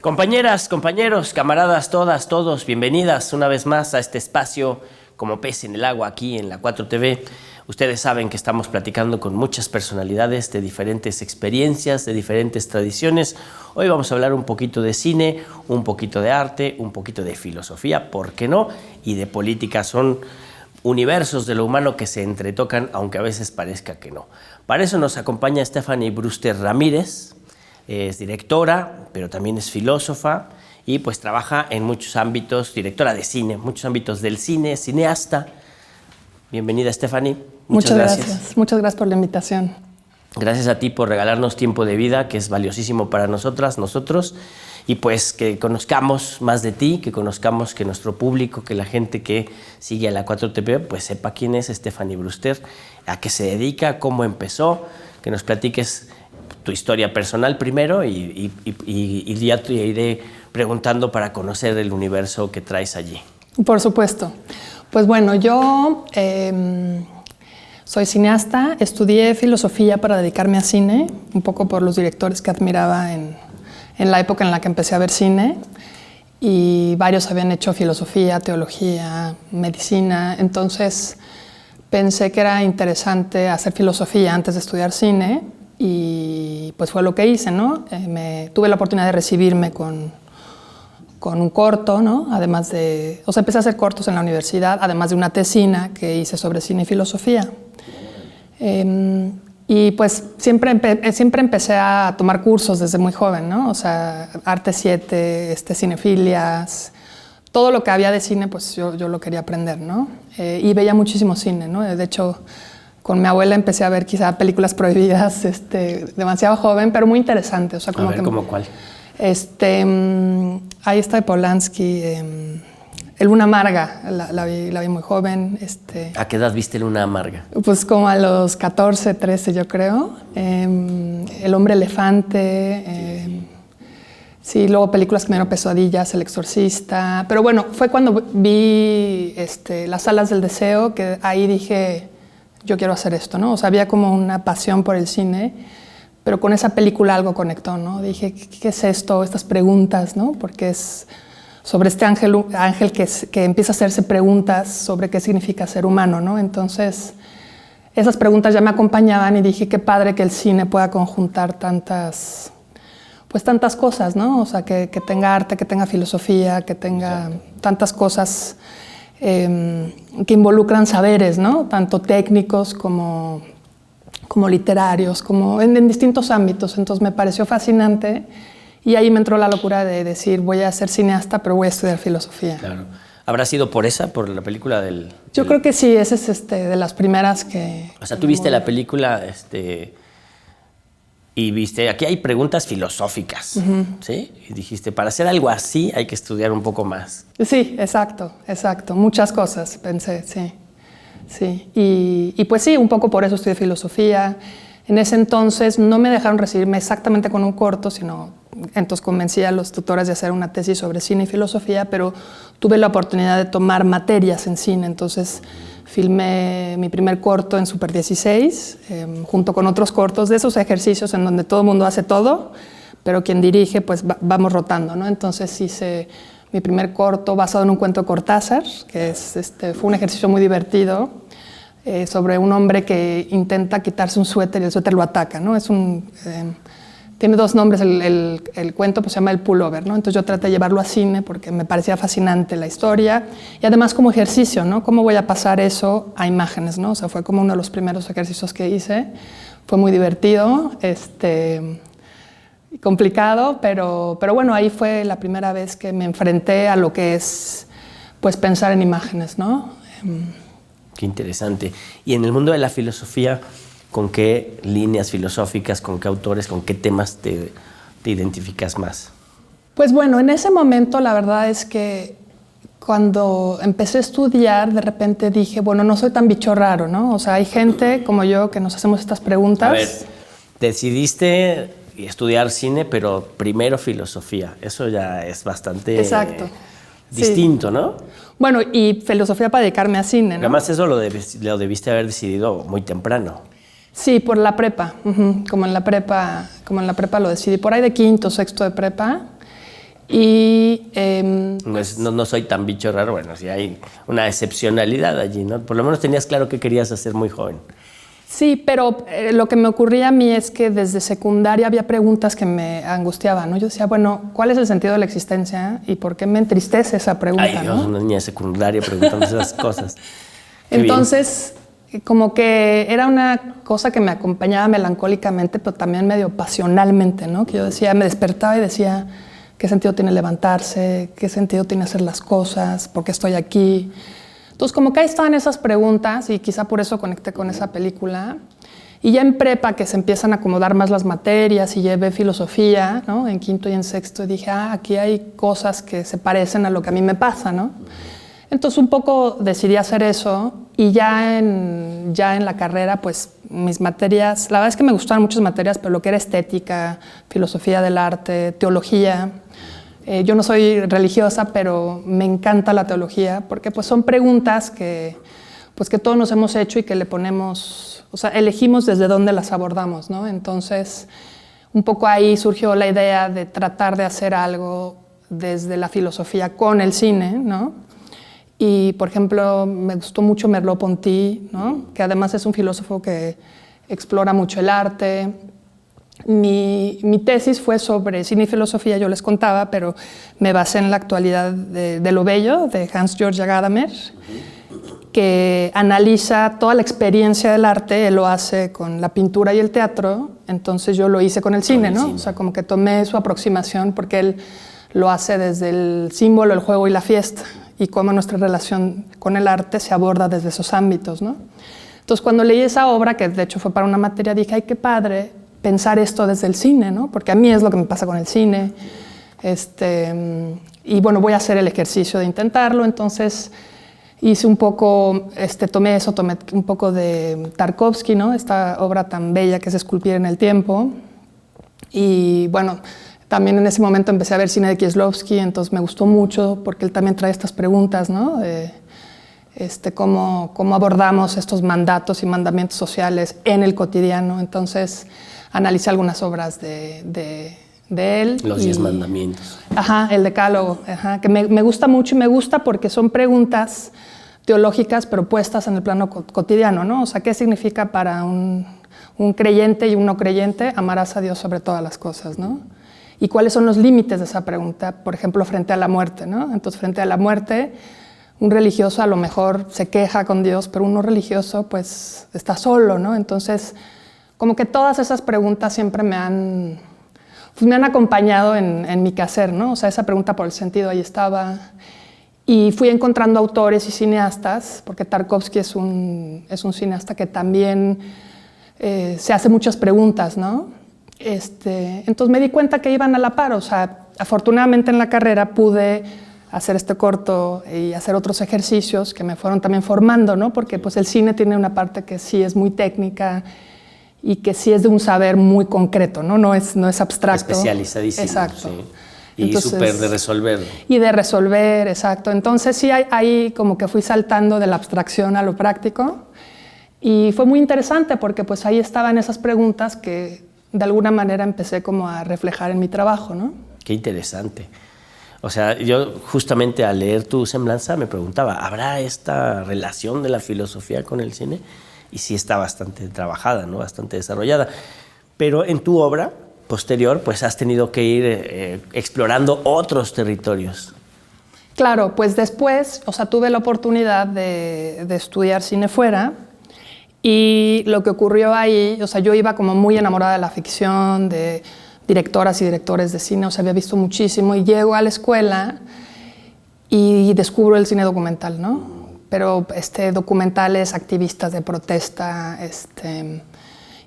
Compañeras, compañeros, camaradas, todas, todos, bienvenidas una vez más a este espacio como pez en el agua aquí en la 4TV. Ustedes saben que estamos platicando con muchas personalidades de diferentes experiencias, de diferentes tradiciones. Hoy vamos a hablar un poquito de cine, un poquito de arte, un poquito de filosofía, ¿por qué no? Y de política. Son universos de lo humano que se entretocan, aunque a veces parezca que no. Para eso nos acompaña Stephanie Brewster Ramírez. Es directora, pero también es filósofa y pues trabaja en muchos ámbitos, directora de cine, muchos ámbitos del cine, cineasta. Bienvenida, Stephanie. Muchas gracias. Muchas gracias por la invitación. Gracias a ti por regalarnos tiempo de vida, que es valiosísimo para nosotras, nosotros, y pues que conozcamos más de ti, que conozcamos que nuestro público, que la gente que sigue a la 4TV, pues sepa quién es Stephanie Brewster, a qué se dedica, cómo empezó, que nos platiques tu historia personal primero y ya te iré preguntando para conocer el universo que traes allí. Por supuesto. Pues bueno, yo soy cineasta, estudié filosofía para dedicarme a cine, un poco por los directores que admiraba en la época en la que empecé a ver cine, y varios habían hecho filosofía, teología, medicina, entonces pensé que era interesante hacer filosofía antes de estudiar cine. Y pues fue lo que hice, ¿no? Tuve la oportunidad de recibirme con un corto, ¿no? Además de, empecé a hacer cortos en la universidad, además de una tesina que hice sobre cine y filosofía. Y pues siempre empecé a tomar cursos desde muy joven, ¿no? O sea, Arte 7, cinefilias, todo lo que había de cine, pues yo lo quería aprender, ¿no? Y veía muchísimo cine, ¿no? De hecho, con mi abuela empecé a ver quizá películas prohibidas, demasiado joven, pero muy interesante. O sea, como ¿Cómo cuál? Ahí está de Polanski, El Luna Amarga, la vi muy joven. ¿A qué edad viste Luna Amarga? Pues como a los 14, 13 yo creo. El Hombre Elefante, sí, luego películas que me dieron pesadillas, El Exorcista. Pero bueno, fue cuando vi Las Alas del Deseo que ahí dije, yo quiero hacer esto, ¿no? O sea, había como una pasión por el cine, pero con esa película algo conectó, ¿no? Dije, ¿qué es esto? Estas preguntas, ¿no? Porque es sobre este ángel que empieza a hacerse preguntas sobre qué significa ser humano, ¿no? Entonces, esas preguntas ya me acompañaban y dije, qué padre que el cine pueda conjuntar tantas cosas, ¿no? O sea, que tenga arte, que tenga filosofía, que tenga tantas cosas que involucran saberes, ¿no? Tanto técnicos como literarios, como en distintos ámbitos. Entonces me pareció fascinante y ahí me entró la locura de decir, voy a ser cineasta, pero voy a estudiar filosofía. Claro. ¿Habrá sido por la película del...? Yo creo que sí, esa es de las primeras que... O sea, tú viste la película y viste, aquí hay preguntas filosóficas, ¿sí? Y dijiste, para hacer algo así hay que estudiar un poco más. Sí, exacto. Muchas cosas pensé, sí. Y pues sí, un poco por eso estudié filosofía. En ese entonces no me dejaron recibirme exactamente con un corto, sino entonces convencí a los tutores de hacer una tesis sobre cine y filosofía, pero tuve la oportunidad de tomar materias en cine, entonces filmé mi primer corto en Super 16, junto con otros cortos de esos ejercicios en donde todo el mundo hace todo, pero quien dirige, pues vamos rotando, ¿no? Entonces hice mi primer corto basado en un cuento de Cortázar, que fue un ejercicio muy divertido, sobre un hombre que intenta quitarse un suéter y el suéter lo ataca, ¿no? Tiene dos nombres, el cuento pues se llama El Pullover, ¿no? Entonces yo traté de llevarlo a cine porque me parecía fascinante la historia y además como ejercicio, ¿no? ¿Cómo voy a pasar eso a imágenes, ¿no? O sea, fue como uno de los primeros ejercicios que hice. Fue muy divertido, complicado, pero bueno, ahí fue la primera vez que me enfrenté a lo que es pues pensar en imágenes, ¿no? Qué interesante. Y en el mundo de la filosofía, ¿con qué líneas filosóficas, con qué autores, con qué temas te identificas más? Pues bueno, en ese momento la verdad es que cuando empecé a estudiar, de repente dije, bueno, no soy tan bicho raro, ¿no? O sea, hay gente como yo que nos hacemos estas preguntas. A ver, decidiste estudiar cine, pero primero filosofía. Eso ya es bastante distinto, sí. ¿No? Bueno, y filosofía para dedicarme a cine, ¿no? Además eso lo debiste haber decidido muy temprano. Sí, por la prepa, como en la prepa lo decidí, por ahí de quinto, sexto de prepa. Y no soy tan bicho raro, bueno, sí hay una excepcionalidad allí, ¿no? Por lo menos tenías claro qué querías hacer muy joven. Sí, pero lo que me ocurría a mí es que desde secundaria había preguntas que me angustiaban, ¿no? Yo decía, bueno, ¿cuál es el sentido de la existencia y por qué me entristece esa pregunta? Ay, Dios, ¿no? una niña de secundaria preguntando esas cosas. Entonces, como que era una cosa que me acompañaba melancólicamente, pero también medio pasionalmente, ¿no? Que yo decía, me despertaba y decía, ¿qué sentido tiene levantarse? ¿Qué sentido tiene hacer las cosas? ¿Por qué estoy aquí? Entonces, como que ahí estaban esas preguntas y quizá por eso conecté con esa película. Y ya en prepa, que se empiezan a acomodar más las materias y llevé filosofía, ¿no? En quinto y en sexto, dije, aquí hay cosas que se parecen a lo que a mí me pasa, ¿no? Entonces, un poco decidí hacer eso y ya en la carrera, pues, mis materias, la verdad es que me gustaban muchas materias, pero lo que era estética, filosofía del arte, teología. Yo no soy religiosa, pero me encanta la teología porque pues son preguntas que todos nos hemos hecho y que le ponemos, o sea, elegimos desde dónde las abordamos, ¿no? Entonces, un poco ahí surgió la idea de tratar de hacer algo desde la filosofía con el cine, ¿no? Y, por ejemplo, me gustó mucho Merleau-Ponty, ¿no? Que además es un filósofo que explora mucho el arte. Mi tesis fue sobre cine y filosofía, yo les contaba, pero me basé en la actualidad de Lo Bello, de Hans-Georg Gadamer, que analiza toda la experiencia del arte. Él lo hace con la pintura y el teatro, entonces yo lo hice con el cine, ¿no? O sea, como que tomé su aproximación porque él lo hace desde el símbolo, el juego y la fiesta, y cómo nuestra relación con el arte se aborda desde esos ámbitos, ¿no? Entonces, cuando leí esa obra, que de hecho fue para una materia, dije, ay, qué padre pensar esto desde el cine, ¿no? Porque a mí es lo que me pasa con el cine. Y bueno, voy a hacer el ejercicio de intentarlo. Entonces hice un poco, tomé un poco de Tarkovsky, ¿no? Esta obra tan bella que es Esculpir en el tiempo. Y bueno, también en ese momento empecé a ver cine de Kieslowski, entonces me gustó mucho porque él también trae estas preguntas, ¿no? Cómo abordamos estos mandatos y mandamientos sociales en el cotidiano. Entonces analicé algunas obras de él. Los 10 mandamientos. Ajá, el decálogo, que me gusta mucho y me gusta porque son preguntas teológicas pero puestas en el plano cotidiano, ¿no? O sea, ¿qué significa para un creyente y un no creyente amarás a Dios sobre todas las cosas, ¿no? ¿Y cuáles son los límites de esa pregunta? Por ejemplo, frente a la muerte, ¿no? Entonces, frente a la muerte, un religioso a lo mejor se queja con Dios, pero un no religioso pues está solo, ¿no? Entonces, como que todas esas preguntas siempre me han acompañado en mi quehacer, ¿no? O sea, esa pregunta por el sentido ahí estaba. Y fui encontrando autores y cineastas, porque Tarkovsky es un cineasta que también se hace muchas preguntas, ¿no? Entonces me di cuenta que iban a la par. O sea, afortunadamente en la carrera pude hacer este corto y hacer otros ejercicios que me fueron también formando, ¿no? Porque pues el cine tiene una parte que sí es muy técnica y que sí es de un saber muy concreto, ¿no? No es abstracto. Especializadísimo. Exacto. Sí. Y súper de resolver. Y de resolver, exacto. Entonces sí, ahí como que fui saltando de la abstracción a lo práctico y fue muy interesante porque pues ahí estaban esas preguntas que de alguna manera empecé como a reflejar en mi trabajo, ¿no? Qué interesante. O sea, yo justamente al leer tu semblanza me preguntaba, ¿habrá esta relación de la filosofía con el cine? Y sí está bastante trabajada, ¿no? Bastante desarrollada. Pero en tu obra posterior, pues has tenido que ir explorando otros territorios. Claro, pues después, o sea, tuve la oportunidad de estudiar cine fuera y lo que ocurrió ahí, o sea, yo iba como muy enamorada de la ficción, de directoras y directores de cine, o sea, había visto muchísimo y llego a la escuela y descubro el cine documental, ¿no? Pero documentales, activistas de protesta,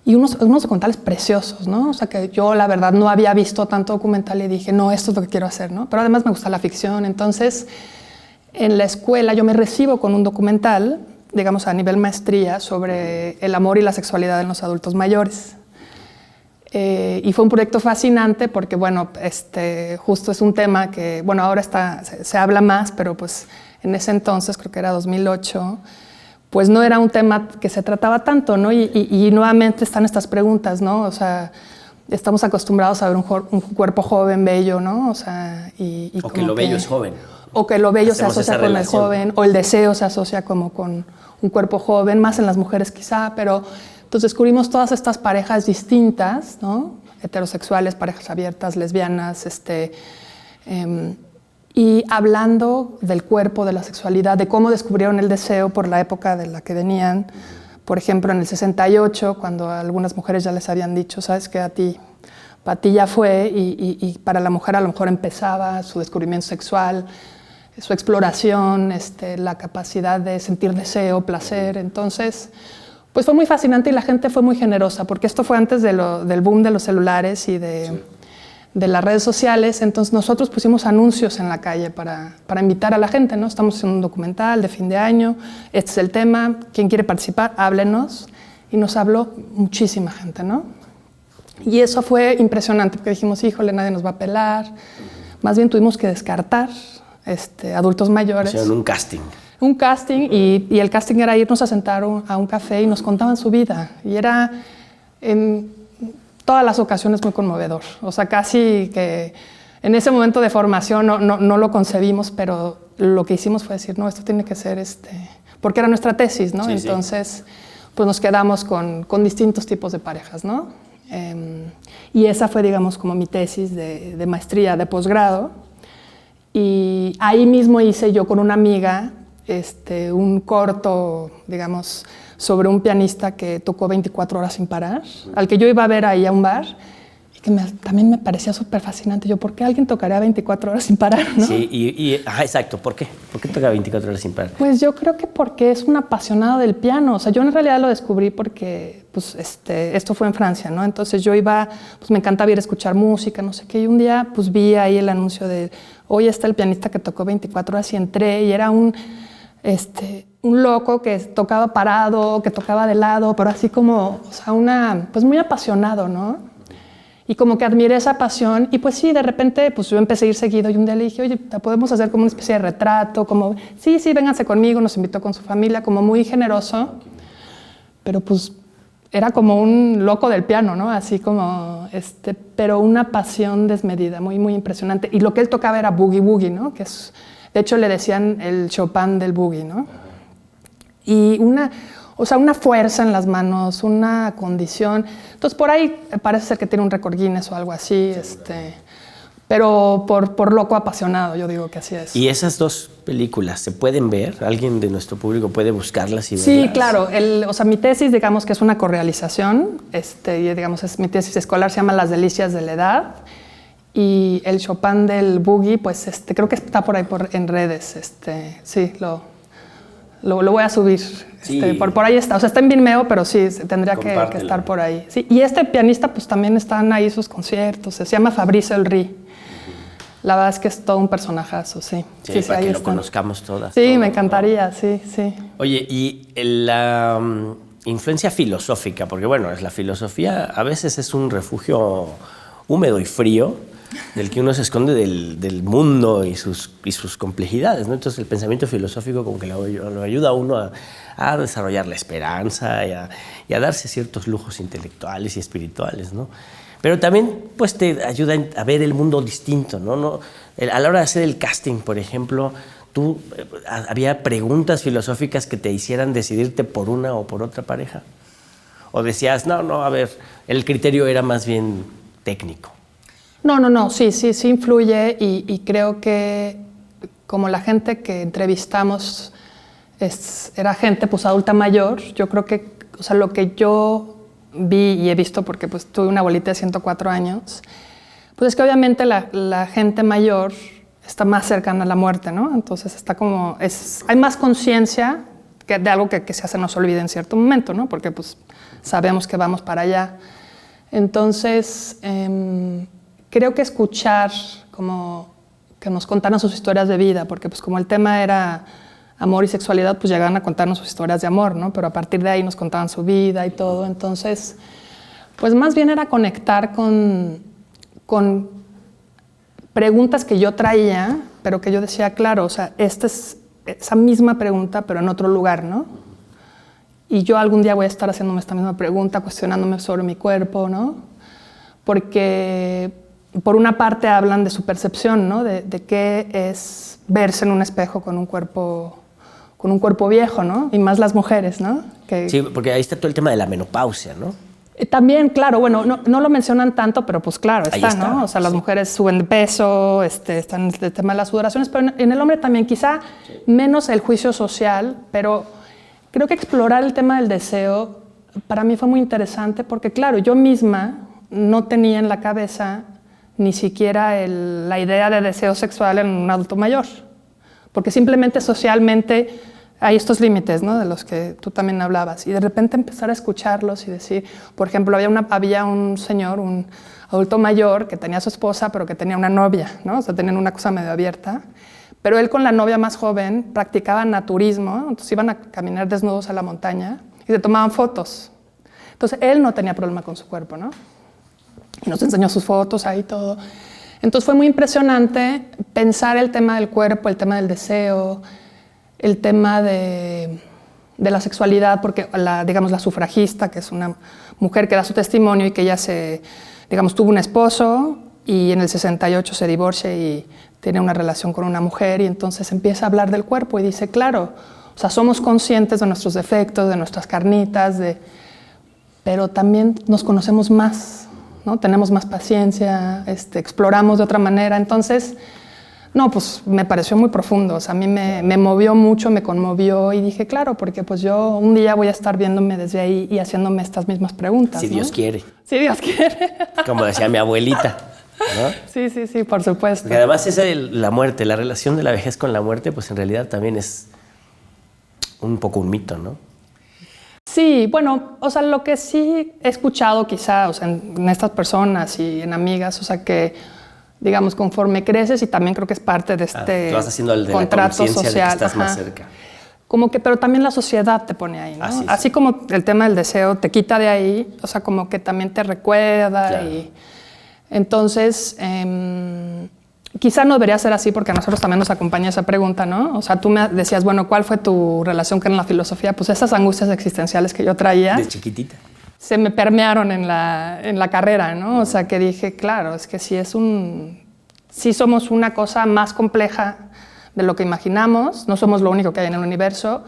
y unos documentales preciosos, ¿no? O sea, que yo la verdad no había visto tanto documental y dije, no, esto es lo que quiero hacer, ¿no? Pero además me gusta la ficción, entonces en la escuela yo me recibo con un documental, digamos a nivel maestría, sobre el amor y la sexualidad en los adultos mayores. Y fue un proyecto fascinante porque, bueno, justo es un tema que, bueno, ahora se habla más, pero pues en ese entonces, creo que era 2008, pues no era un tema que se trataba tanto, ¿no? Y nuevamente están estas preguntas, ¿no? O sea, estamos acostumbrados a ver un cuerpo joven, bello, ¿no? O sea, o que lo bello es joven. O que lo bello se Hacemos asocia esa con relación. el joven, o el deseo se asocia como con un cuerpo joven, más en las mujeres quizá, pero entonces descubrimos todas estas parejas distintas, ¿no? Heterosexuales, parejas abiertas, lesbianas, y hablando del cuerpo, de la sexualidad, de cómo descubrieron el deseo por la época de la que venían. Por ejemplo, en el 68, cuando a algunas mujeres ya les habían dicho, sabes que para ti ya fue, y para la mujer a lo mejor empezaba su descubrimiento sexual, su exploración, la capacidad de sentir deseo, placer. Entonces, pues fue muy fascinante y la gente fue muy generosa, porque esto fue antes del boom de los celulares y de las redes sociales. Entonces nosotros pusimos anuncios en la calle para invitar a la gente, ¿no? Estamos haciendo un documental de fin de año, este es el tema, quien quiere participar, háblenos. Y nos habló muchísima gente, ¿no? Y eso fue impresionante, porque dijimos, híjole, nadie nos va a pelar. Más bien tuvimos que descartar adultos mayores. Hicieron un casting. Un casting, y el casting era irnos a sentar a un café y nos contaban su vida. Y era en todas las ocasiones muy conmovedor. O sea, casi que en ese momento de formación no lo concebimos, pero lo que hicimos fue decir, no, esto tiene que ser porque era nuestra tesis, ¿no? Sí, entonces, pues nos quedamos con distintos tipos de parejas, ¿no? Y esa fue, digamos, como mi tesis de maestría, de posgrado. Y ahí mismo hice yo con una amiga un corto, digamos, sobre un pianista que tocó 24 horas sin parar, al que yo iba a ver ahí a un bar, y que también me parecía súper fascinante. Yo, ¿por qué alguien tocaría 24 horas sin parar, no? Sí, exacto. ¿Por qué? ¿Por qué toca 24 horas sin parar? Pues yo creo que porque es un apasionado del piano. O sea, yo en realidad lo descubrí porque pues, esto fue en Francia, ¿no? Entonces yo iba, pues me encantaba ir a escuchar música, no sé qué, y un día pues vi ahí el anuncio de, hoy está el pianista que tocó 24 horas, y entré, y era un loco que tocaba parado, que tocaba de lado, pero así como, o sea, pues muy apasionado, ¿no? Y como que admiré esa pasión, y pues sí, de repente, pues yo empecé a ir seguido, y un día le dije, oye, ¿podemos hacer como una especie de retrato? Como, sí, vénganse conmigo, nos invitó con su familia, como muy generoso, pero pues era como un loco del piano, ¿no? Así como, pero una pasión desmedida, muy, muy impresionante. Y lo que él tocaba era boogie woogie, ¿no? Que es, de hecho, le decían el Chopin del boogie, ¿no? Y una fuerza en las manos, una condición. Entonces, por ahí parece ser que tiene un récord Guinness o algo así, pero por loco apasionado, yo digo que así es. ¿Y esas dos películas se pueden ver? ¿Alguien de nuestro público puede buscarlas y verlas? Sí, claro. Mi tesis, digamos que es una correalización, digamos, mi tesis escolar se llama Las delicias de la edad, y el Chopin del boogie, pues creo que está por ahí en redes, sí, lo voy a subir. Sí. Por ahí está, o sea, está en Vimeo, pero sí, tendría que estar por ahí. Sí, y pianista, pues también están ahí sus conciertos, se llama Fabrice Elry. La verdad es que es todo un personajazo, sí. Sí, para ahí que lo conozcamos todas. Sí, me encantaría, sí. Oye, y la influencia filosófica, porque bueno, la filosofía a veces es un refugio húmedo y frío del que uno se esconde del mundo y sus complejidades, ¿no? Entonces el pensamiento filosófico como que lo ayuda a uno a desarrollar la esperanza y a darse ciertos lujos intelectuales y espirituales, ¿no? Pero también pues, te ayuda a ver el mundo distinto, ¿no? A la hora de hacer el casting, por ejemplo, ¿había preguntas filosóficas que te hicieran decidirte por una o por otra pareja? ¿O decías, no, a ver, el criterio era más bien técnico? No, sí influye, y creo que como la gente que entrevistamos era gente pues adulta mayor, yo creo que, o sea, lo que yo vi y he visto, porque pues tuve una abuelita de 104 años, pues es que obviamente la gente mayor está más cercana a la muerte, ¿no? Entonces está como, hay más conciencia de algo que se nos olvida en cierto momento, ¿no? Porque pues sabemos que vamos para allá. Entonces, creo que escuchar como que nos contaran sus historias de vida, porque pues como el tema era amor y sexualidad, pues llegaban a contarnos sus historias de amor, ¿no? Pero a partir de ahí nos contaban su vida y todo. Entonces, pues más bien era conectar con preguntas que yo traía, pero que yo decía, claro, o sea, esta es esa misma pregunta, pero en otro lugar, ¿no? y yo algún día voy a estar haciéndome esta misma pregunta, cuestionándome sobre mi cuerpo, ¿no? Porque por una parte hablan de su percepción, ¿no? De qué es verse en un espejo con un cuerpo viejo, ¿no? Y más las mujeres, ¿no? Sí, porque ahí está todo el tema de la menopausia, ¿no? También, claro, bueno, no lo mencionan tanto, pero pues claro, está, ¿no? O sea, las mujeres suben de peso, están en el tema de las sudoraciones, pero en el hombre también, quizá menos el juicio social, pero creo que explorar el tema del deseo para mí fue muy interesante porque, claro, yo misma no tenía en la cabeza ni siquiera la idea de deseo sexual en un adulto mayor, porque simplemente socialmente hay estos límites, ¿no? De los que tú también hablabas, y de repente empezar a escucharlos y decir, por ejemplo, había un señor, un adulto mayor que tenía a su esposa, pero que tenía una novia, ¿no? O sea, tenían una cosa medio abierta, pero él con la novia más joven practicaba naturismo, entonces iban a caminar desnudos a la montaña y se tomaban fotos. Entonces él no tenía problema con su cuerpo, ¿no? Y nos enseñó sus fotos ahí todo. Entonces fue muy impresionante pensar el tema del cuerpo, el tema del deseo, el tema de la sexualidad, porque la sufragista, que es una mujer que da su testimonio y que ella tuvo un esposo y en el 68 se divorcia y tiene una relación con una mujer y entonces empieza a hablar del cuerpo y dice, claro, o sea, somos conscientes de nuestros defectos, de nuestras carnitas, pero también nos conocemos más, ¿no? Tenemos más paciencia, exploramos de otra manera. Entonces, no, pues me pareció muy profundo. O sea, a mí me movió mucho, me conmovió y dije, claro, porque pues yo un día voy a estar viéndome desde ahí y haciéndome estas mismas preguntas. Si Dios quiere. Si Dios quiere. Como decía mi abuelita, ¿no? Sí, por supuesto. Porque además esa de la muerte, la relación de la vejez con la muerte, pues en realidad también es un poco un mito, ¿no? Sí, bueno, o sea, lo que sí he escuchado quizá, o sea, en estas personas y en amigas, o sea, que, digamos, conforme creces y también creo que es parte de te vas haciendo el de contrato la social, de que estás más ajá, cerca. Como que, pero también la sociedad te pone ahí, ¿no? Así como el tema del deseo te quita de ahí, o sea, como que también te recuerda. Claro. Y entonces, quizá no debería ser así porque a nosotros también nos acompaña esa pregunta, ¿no? O sea, tú me decías, bueno, ¿cuál fue tu relación con la filosofía? Pues esas angustias existenciales que yo traía. De chiquitita. Se me permearon en la carrera, ¿no? O sea, que dije, claro, es que sí somos una cosa más compleja de lo que imaginamos, no somos lo único que hay en el universo.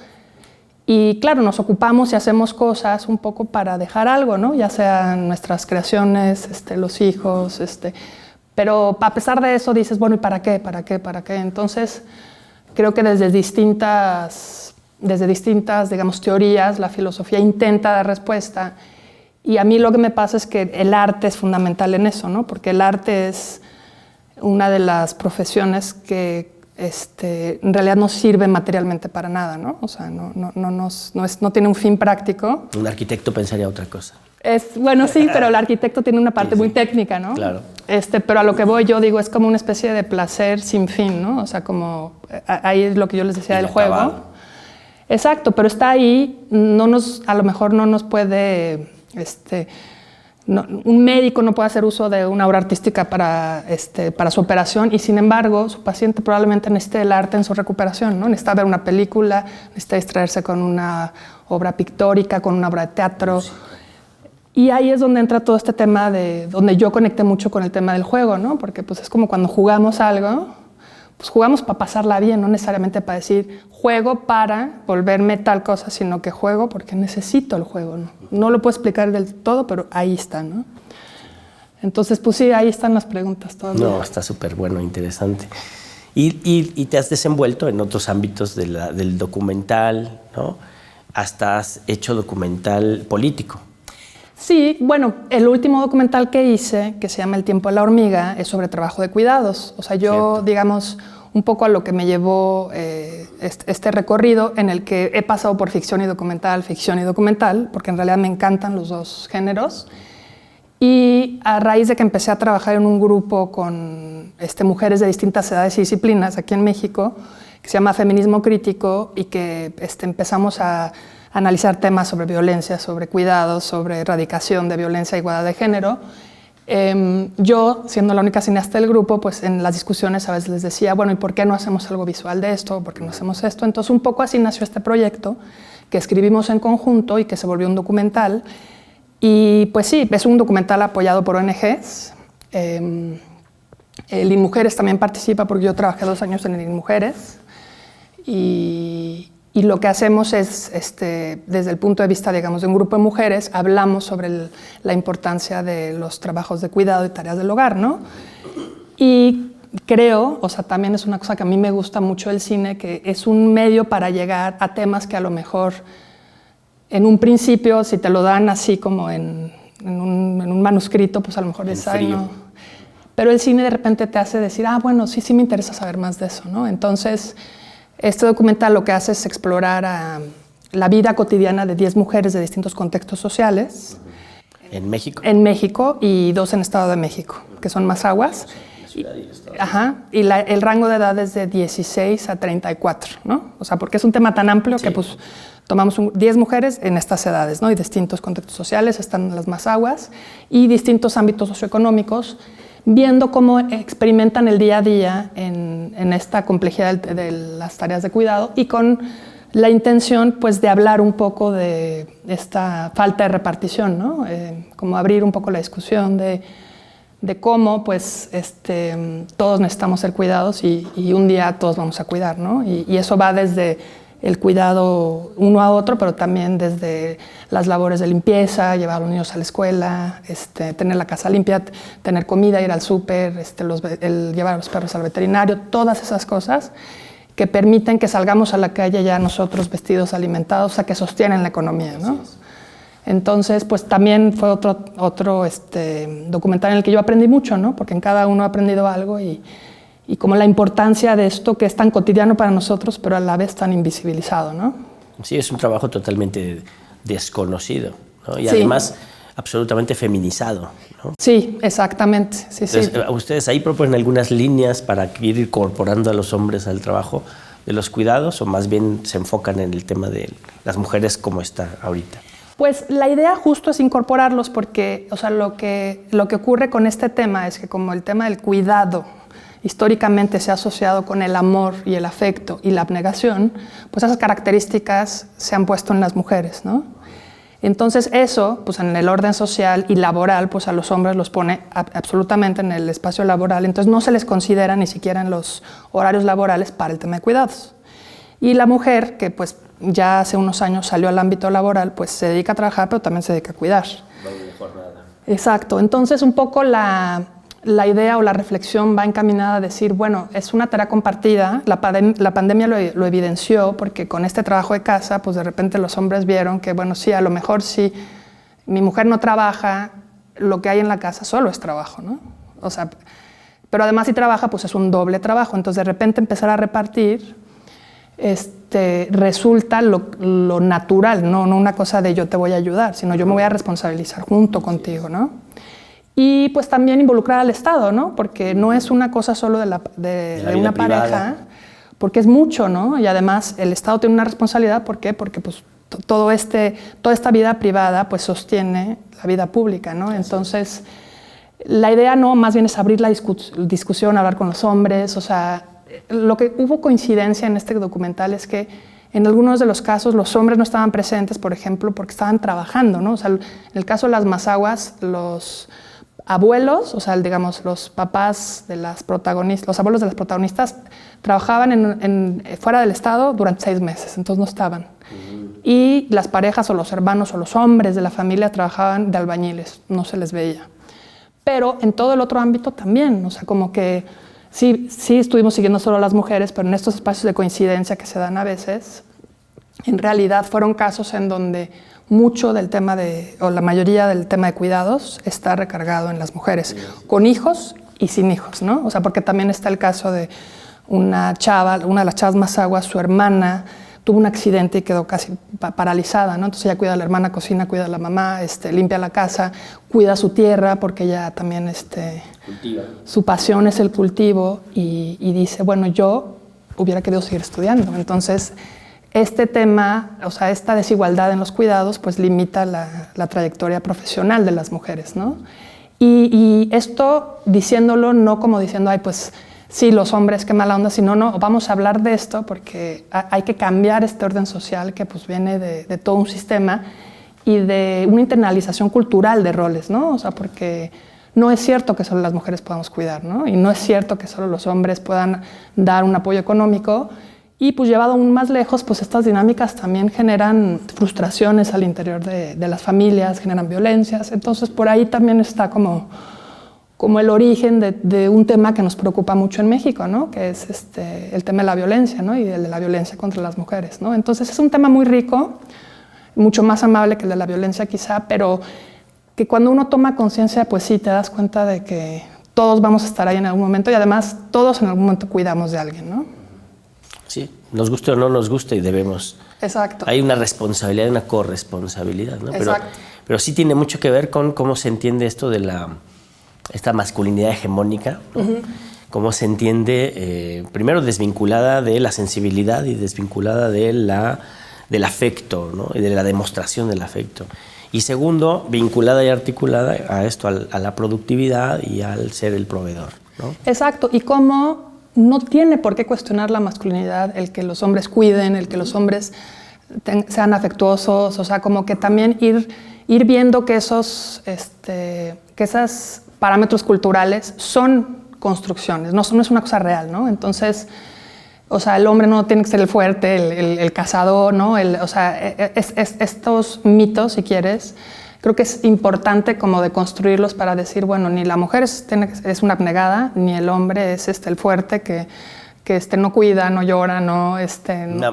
Y claro, nos ocupamos y hacemos cosas un poco para dejar algo, ¿no? Ya sean nuestras creaciones, los hijos, pero a pesar de eso dices, bueno, ¿y para qué? ¿Para qué? ¿Para qué? Entonces, creo que desde distintas, digamos, teorías, la filosofía intenta dar respuesta. Y a mí lo que me pasa es que el arte es fundamental en eso, ¿no? Porque el arte es una de las profesiones que en realidad no sirve materialmente para nada, ¿no? O sea, no tiene un fin práctico. Un arquitecto pensaría otra cosa. Bueno, sí, pero el arquitecto tiene una parte muy técnica, ¿no? Claro. Pero a lo que voy yo digo, es como una especie de placer sin fin, ¿no? O sea, como ahí es lo que yo les decía del juego. Exacto, pero está ahí, a lo mejor no nos puede, un médico no puede hacer uso de una obra artística para su operación y sin embargo su paciente probablemente necesite el arte en su recuperación, ¿no? Necesita ver una película, necesita distraerse con una obra pictórica, con una obra de teatro. Sí. Y ahí es donde entra todo este tema donde yo conecté mucho con el tema del juego, ¿no? Porque pues es como cuando jugamos algo, pues jugamos para pasarla bien, no necesariamente para decir juego para volverme tal cosa, sino que juego porque necesito el juego, ¿no? No lo puedo explicar del todo, pero ahí está, ¿no? Entonces, pues sí, ahí están las preguntas todavía. No, está súper bueno, interesante. Y te has desenvuelto en otros ámbitos del documental, ¿no? Hasta has hecho documental político. Sí, bueno, el último documental que hice, que se llama El tiempo de la hormiga, es sobre trabajo de cuidados. O sea, yo, digamos, un poco a lo que me llevó este recorrido en el que he pasado por ficción y documental, porque en realidad me encantan los dos géneros. Y a raíz de que empecé a trabajar en un grupo con mujeres de distintas edades y disciplinas aquí en México, que se llama Feminismo Crítico, y que empezamos a analizar temas sobre violencia, sobre cuidados, sobre erradicación de violencia e igualdad de género. Yo, siendo la única cineasta del grupo, pues en las discusiones a veces les decía, bueno, ¿y por qué no hacemos algo visual de esto? ¿Por qué no hacemos esto? Entonces un poco así nació este proyecto, que escribimos en conjunto y que se volvió un documental. Y pues sí, es un documental apoyado por ONGs. El INMujeres también participa porque yo trabajé 2 años en el INMujeres. Y lo que hacemos es, desde el punto de vista, digamos, de un grupo de mujeres, hablamos sobre la importancia de los trabajos de cuidado y tareas del hogar, ¿no? Y creo, o sea, también es una cosa que a mí me gusta mucho del cine, que es un medio para llegar a temas que a lo mejor en un principio, si te lo dan así como en un manuscrito, pues a lo mejor es, ay, no. Pero el cine de repente te hace decir, ah, bueno, sí me interesa saber más de eso, ¿no? Entonces, este documental lo que hace es explorar la vida cotidiana de 10 mujeres de distintos contextos sociales. ¿En México? En México y 2 en Estado de México, que son Mazahuas. Y el rango de edad es de 16 a 34, ¿no? O sea, porque es un tema tan amplio que pues tomamos 10 mujeres en estas edades, ¿no? Y distintos contextos sociales, están las Mazahuas, y distintos ámbitos socioeconómicos, viendo cómo experimentan el día a día en esta complejidad de las tareas de cuidado y con la intención pues, de hablar un poco de esta falta de repartición, ¿no? Como abrir un poco la discusión de cómo pues, todos necesitamos ser cuidados y un día todos vamos a cuidar, ¿no? Y eso va desde el cuidado uno a otro, pero también desde las labores de limpieza, llevar a los niños a la escuela, tener la casa limpia, tener comida, ir al súper, llevar a los perros al veterinario, todas esas cosas que permiten que salgamos a la calle ya nosotros vestidos, alimentados, o sea, que sostienen la economía, ¿no? Entonces, pues también fue otro documental en el que yo aprendí mucho, ¿no? Porque en cada uno he aprendido algo y como la importancia de esto que es tan cotidiano para nosotros, pero a la vez tan invisibilizado, ¿no? Sí, es un trabajo totalmente desconocido, ¿no? Y además absolutamente feminizado, ¿no? Sí, exactamente. Sí, entonces, ¿ustedes ahí proponen algunas líneas para ir incorporando a los hombres al trabajo de los cuidados o más bien se enfocan en el tema de las mujeres como está ahorita? Pues la idea justo es incorporarlos porque, o sea, lo que ocurre con este tema es que como el tema del cuidado históricamente se ha asociado con el amor y el afecto y la abnegación, pues esas características se han puesto en las mujeres, ¿no? Entonces eso, pues en el orden social y laboral, pues a los hombres los pone absolutamente en el espacio laboral, entonces no se les considera ni siquiera en los horarios laborales para el tema de cuidados. Y la mujer, que pues ya hace unos años salió al ámbito laboral, pues se dedica a trabajar, pero también se dedica a cuidar. Exacto, entonces un poco la idea o la reflexión va encaminada a decir, bueno, es una tarea compartida, la pandemia lo evidenció, porque con este trabajo de casa, pues de repente los hombres vieron que, bueno, sí, a lo mejor si mi mujer no trabaja, lo que hay en la casa solo es trabajo, ¿no? O sea, pero además si trabaja, pues es un doble trabajo, entonces de repente empezar a repartir resulta lo natural, no una cosa de yo te voy a ayudar, sino yo me voy a responsabilizar junto contigo, ¿no? Y pues también involucrar al Estado, ¿no? Porque no es una cosa solo de una pareja, porque es mucho, ¿no? Y además el Estado tiene una responsabilidad, ¿por qué? Porque pues toda esta vida privada pues sostiene la vida pública, ¿no? Entonces, la idea no, más bien es abrir la discusión, hablar con los hombres, o sea, lo que hubo coincidencia en este documental es que en algunos de los casos los hombres no estaban presentes, por ejemplo, porque estaban trabajando, ¿no? O sea, en el caso de las Mazahuas, los abuelos, o sea, digamos, los papás de las protagonistas, los abuelos de las protagonistas trabajaban fuera del estado durante 6 meses, entonces no estaban. Y las parejas o los hermanos o los hombres de la familia trabajaban de albañiles, no se les veía. Pero en todo el otro ámbito también, o sea, como que sí estuvimos siguiendo solo a las mujeres, pero en estos espacios de coincidencia que se dan a veces, en realidad fueron casos en donde mucho del tema o la mayoría del tema de cuidados está recargado en las mujeres, con hijos y sin hijos, ¿no? O sea, porque también está el caso de una de las chavas Mazahuas, su hermana tuvo un accidente y quedó casi paralizada, ¿no? Entonces ella cuida a la hermana, cocina, cuida a la mamá, limpia la casa, cuida su tierra porque ella también cultiva. Su pasión es el cultivo y dice, bueno, yo hubiera querido seguir estudiando. Entonces, este tema, o sea, esta desigualdad en los cuidados, pues limita la trayectoria profesional de las mujeres, ¿no? Y esto diciéndolo no como diciendo, ay, pues sí, los hombres, qué mala onda, sino no, vamos a hablar de esto porque hay que cambiar este orden social que pues viene de todo un sistema y de una internalización cultural de roles, ¿no? O sea, porque no es cierto que solo las mujeres podamos cuidar, ¿no? Y no es cierto que solo los hombres puedan dar un apoyo económico. Y pues llevado aún más lejos, pues estas dinámicas también generan frustraciones al interior de las familias, generan violencias. Entonces por ahí también está como el origen de un tema que nos preocupa mucho en México, ¿no? Que es el tema de la violencia, ¿no? Y el de la violencia contra las mujeres, ¿no? Entonces es un tema muy rico, mucho más amable que el de la violencia quizá, pero que cuando uno toma conciencia, pues sí, te das cuenta de que todos vamos a estar ahí en algún momento y además todos en algún momento cuidamos de alguien, ¿no? Sí, nos guste o no nos guste y debemos. Exacto. Hay una responsabilidad y una corresponsabilidad, ¿no? Exacto. Pero sí tiene mucho que ver con cómo se entiende esto de esta masculinidad hegemónica, ¿no? Cómo se entiende, primero desvinculada de la sensibilidad y desvinculada del afecto, ¿no? Y de la demostración del afecto. Y segundo, vinculada y articulada a esto, a la productividad y al ser el proveedor, ¿no? Exacto. Y cómo no tiene por qué cuestionar la masculinidad, el que los hombres cuiden, el que los hombres sean afectuosos, o sea, como que también ir viendo que esos parámetros culturales son construcciones, no es una cosa real, ¿no? Entonces, o sea, el hombre no tiene que ser el fuerte, el cazador, ¿no? O sea, estos mitos, si quieres, creo que es importante como deconstruirlos para decir, bueno, ni la mujer es una abnegada, ni el hombre es el fuerte que no cuida, no llora, no...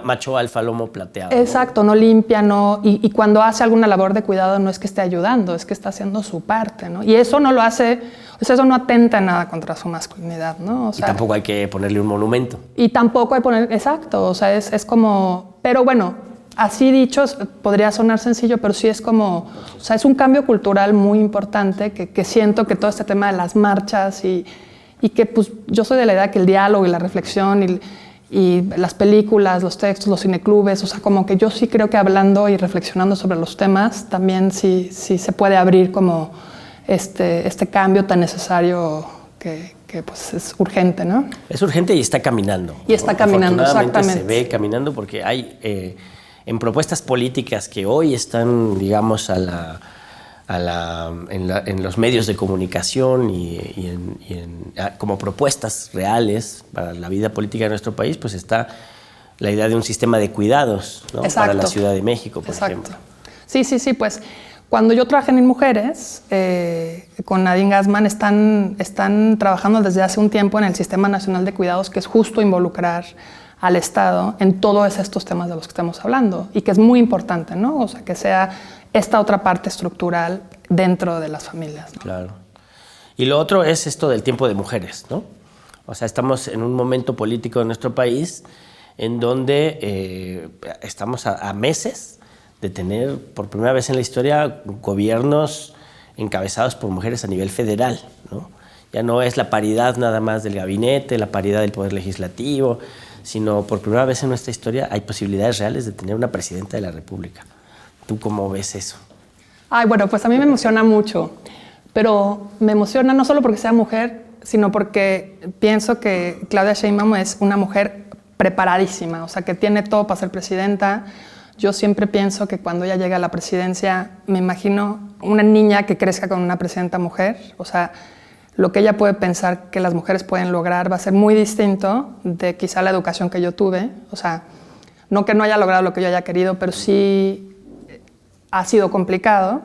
Macho alfa, lomo plateado. Exacto, no limpia, no... Y cuando hace alguna labor de cuidado no es que esté ayudando, es que está haciendo su parte, ¿no? Y eso no lo hace... O sea, eso no atenta en nada contra su masculinidad, ¿no? O sea, y tampoco hay que ponerle un monumento. Y tampoco hay que poner... Exacto, o sea, es como... Pero bueno, así dicho, podría sonar sencillo, pero sí es como... O sea, es un cambio cultural muy importante que siento que todo este tema de las marchas y que pues yo soy de la idea que el diálogo y la reflexión y las películas, los textos, los cineclubes, o sea, como que yo sí creo que hablando y reflexionando sobre los temas también sí se puede abrir como este cambio tan necesario que pues es urgente, ¿no? Es urgente y está caminando. Y está caminando, exactamente. Se ve caminando porque hay en propuestas políticas que hoy están, digamos, en los medios de comunicación como propuestas reales para la vida política de nuestro país, pues está la idea de un sistema de cuidados, ¿no? Para la Ciudad de México, por ejemplo. Sí, pues cuando yo trabajé en Mujeres, con Nadine Gassman están trabajando desde hace un tiempo en el Sistema Nacional de Cuidados, que es justo involucrar al Estado en todos estos temas de los que estamos hablando y que es muy importante, ¿no? O sea, que sea esta otra parte estructural dentro de las familias, ¿no? Claro. Y lo otro es esto del tiempo de mujeres, ¿no? O sea, estamos en un momento político de nuestro país en donde estamos a meses de tener por primera vez en la historia gobiernos encabezados por mujeres a nivel federal, ¿no? Ya no es la paridad nada más del gabinete, la paridad del poder legislativo, sino por primera vez en nuestra historia hay posibilidades reales de tener una presidenta de la República. ¿Tú cómo ves eso? Ay, bueno, pues a mí me emociona mucho, pero me emociona no solo porque sea mujer, sino porque pienso que Claudia Sheinbaum es una mujer preparadísima, o sea, que tiene todo para ser presidenta. Yo siempre pienso que cuando ella llega a la presidencia, me imagino una niña que crezca con una presidenta mujer, o sea, lo que ella puede pensar que las mujeres pueden lograr va a ser muy distinto de quizá la educación que yo tuve, o sea, no que no haya logrado lo que yo haya querido, pero sí ha sido complicado,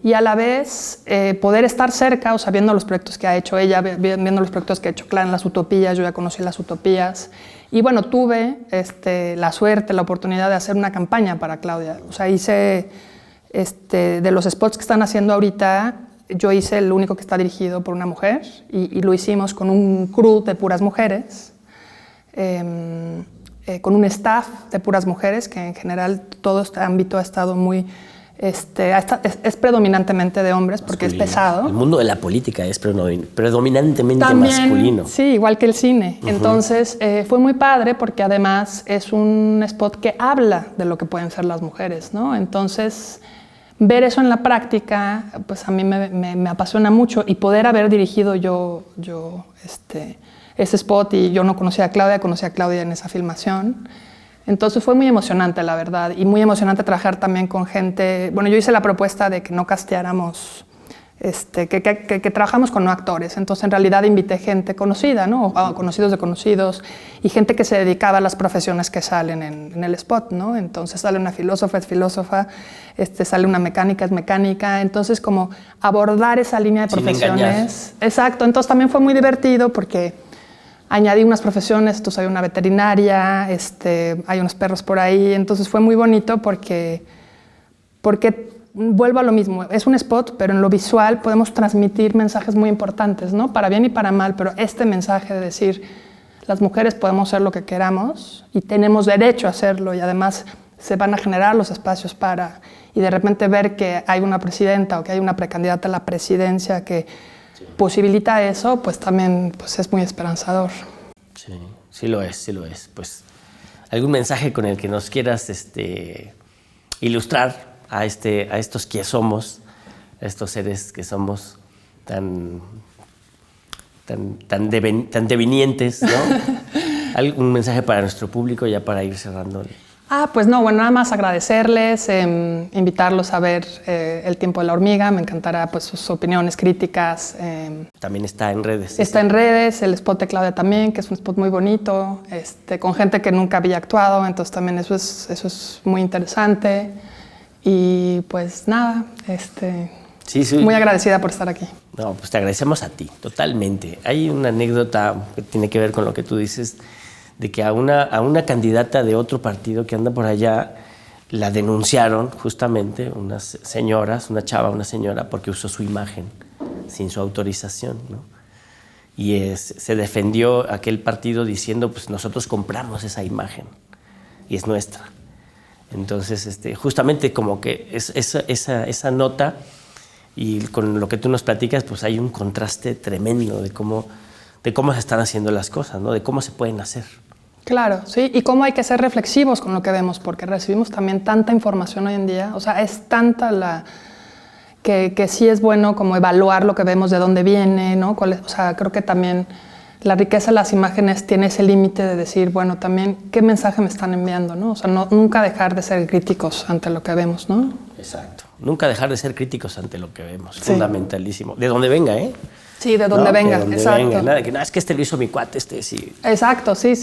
y a la vez poder estar cerca, o sea, viendo los proyectos que ha hecho ella, viendo los proyectos que ha hecho Clan, las utopías, yo ya conocí las utopías, y bueno, tuve la suerte, la oportunidad de hacer una campaña para Claudia, o sea, hice de los spots que están haciendo ahorita, yo hice el único que está dirigido por una mujer, y lo hicimos con un crew de puras mujeres, con un staff de puras mujeres, que en general todo este ámbito ha estado muy... es predominantemente de hombres porque masculino. Es pesado. El mundo de la política es predominantemente también, masculino. Sí, igual que el cine. Entonces fue muy padre porque además es un spot que habla de lo que pueden ser las mujeres, ¿no? Entonces ver eso en la práctica, pues a mí me apasiona mucho, y poder haber dirigido yo ese spot y yo no conocía a Claudia en esa filmación. Entonces fue muy emocionante, la verdad, y muy emocionante trabajar también con gente. Bueno, yo hice la propuesta de que no casteáramos, que trabajamos con no actores. Entonces, en realidad invité gente conocida, ¿no? O conocidos de conocidos, y gente que se dedicaba a las profesiones que salen en el spot, ¿no? Entonces sale una filósofa, es filósofa, sale una mecánica, es mecánica. Entonces, como abordar esa línea de profesiones. Exacto. Entonces también fue muy divertido porque añadí unas profesiones, entonces hay una veterinaria, hay unos perros por ahí, entonces fue muy bonito porque vuelvo a lo mismo, es un spot, pero en lo visual podemos transmitir mensajes muy importantes, ¿no? Para bien y para mal, pero este mensaje de decir, las mujeres podemos ser lo que queramos y tenemos derecho a hacerlo y además se van a generar los espacios para, y de repente ver que hay una presidenta o que hay una precandidata a la presidencia que posibilita eso, pues también pues es muy esperanzador. Sí, sí lo es, sí lo es. Pues, ¿algún mensaje con el que nos quieras ilustrar a estos que somos, a estos seres que somos tan devenientes, ¿no? ¿Algún mensaje para nuestro público ya para ir cerrando? Pues no, bueno, nada más agradecerles, invitarlos a ver El tiempo de la hormiga, me encantará pues sus opiniones, críticas. También está en redes. Está en redes, el spot de Claudia también, que es un spot muy bonito, con gente que nunca había actuado, entonces también eso es muy interesante. Y pues nada, sí. Muy agradecida por estar aquí. No, pues te agradecemos a ti, totalmente. Hay una anécdota que tiene que ver con lo que tú dices, de que a una candidata de otro partido que anda por allá la denunciaron justamente unas señoras, una señora, porque usó su imagen sin su autorización, ¿no? Y se defendió aquel partido diciendo, pues nosotros compramos esa imagen y es nuestra. Entonces, justamente como que esa nota y con lo que tú nos platicas, pues hay un contraste tremendo de cómo se están haciendo las cosas, ¿no? De cómo se pueden hacer. Claro, sí, y cómo hay que ser reflexivos con lo que vemos, porque recibimos también tanta información hoy en día, o sea, es tanta que sí es bueno como evaluar lo que vemos, de dónde viene, ¿no? O sea, creo que también la riqueza de las imágenes tiene ese límite de decir, bueno, también, ¿qué mensaje me están enviando, no? O sea, nunca dejar de ser críticos ante lo que vemos, ¿no? Exacto, nunca dejar de ser críticos ante lo que vemos, sí. Fundamentalísimo, de donde venga, ¿eh? Sí, de donde venga, de donde exacto. Venga. Nada, que no, es que lo hizo mi cuate, sí. Exacto, sí.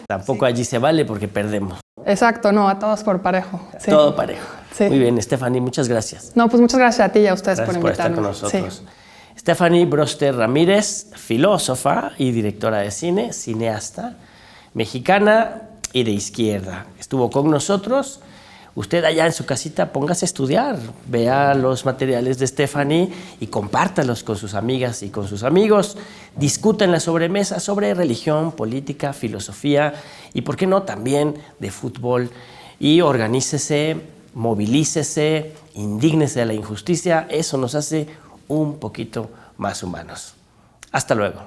Tampoco allí se vale porque perdemos. Exacto, no, a todos por parejo. Sí. Todo parejo. Sí. Muy bien, Stephanie, muchas gracias. No, pues muchas gracias a ti y a ustedes por invitarme. Gracias por estar con nosotros. Sí. Stephanie Broster Ramírez, filósofa y directora de cine, cineasta, mexicana y de izquierda. Estuvo con nosotros. Usted allá en su casita póngase a estudiar, vea los materiales de Stephanie y compártalos con sus amigas y con sus amigos. Discuta en la sobremesa sobre religión, política, filosofía y, ¿por qué no?, también de fútbol. Y organícese, movilícese, indígnese de la injusticia. Eso nos hace un poquito más humanos. Hasta luego.